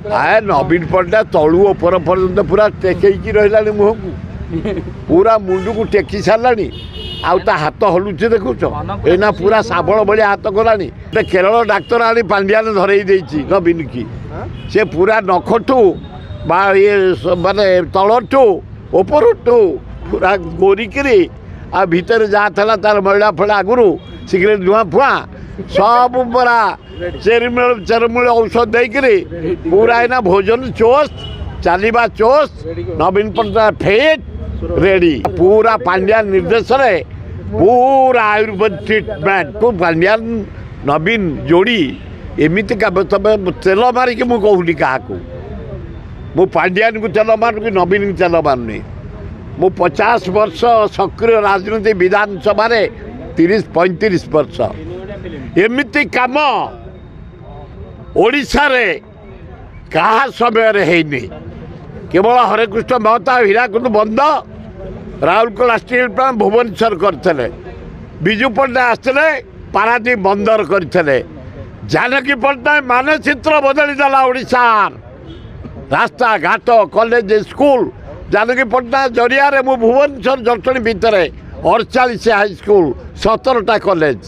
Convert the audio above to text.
आए नवीन पट्टनायक तलू ओपर पर्यंत पूरा टेकई रहा मुह को पूरा मुंड को टेकी सारा आ हाथ हलुचे देखुच एना पूरा साबल भाई हाथ गलानी केरल डाक्तर आनी पांड्यान धरई देछि नवीन की से पूरा नखठू ये माने तलठू ओपरठू पूरा गोरिकी आ भितर जहाँ था तार मैला फड़ा आगुरी सिगरेट धुआं फुआ सब पूरा चेरमूल औषध देकरी पूरा एना भोजन चोस्त चलवा चोस्त नवीन पट्टनायक फिट रेडी पूरा पांड्या निर्देश पूरा आयुर्वेद ट्रिटमेंट तो पांड्या नवीन जोड़ी एमती तब तेल मारिक मुझे कहूनी क्या मु पांड्यान को तेल मारूँ नवीन को तेल मारूनी मु 50 वर्ष सक्रिय राजनीति विधानसभा 30-35 वर्ष एमती काम ओडिशा रे कहा समय है केवल हरेकृष्ण महता हीराकुद बंद राउरकेला स्टील प्लांट भुवनेश्वर करते विजु पट्टनायक आसते पारादीप बंदर करते जानकी पट्टनायक मानचित्र बदलीदेला ओडिशा रास्ता घाट कॉलेज स्कूल जानकी पट्टनायक जरिया मु भुवनेश्वर जटणी भितर 48 हाईस्कल 17टा कॉलेज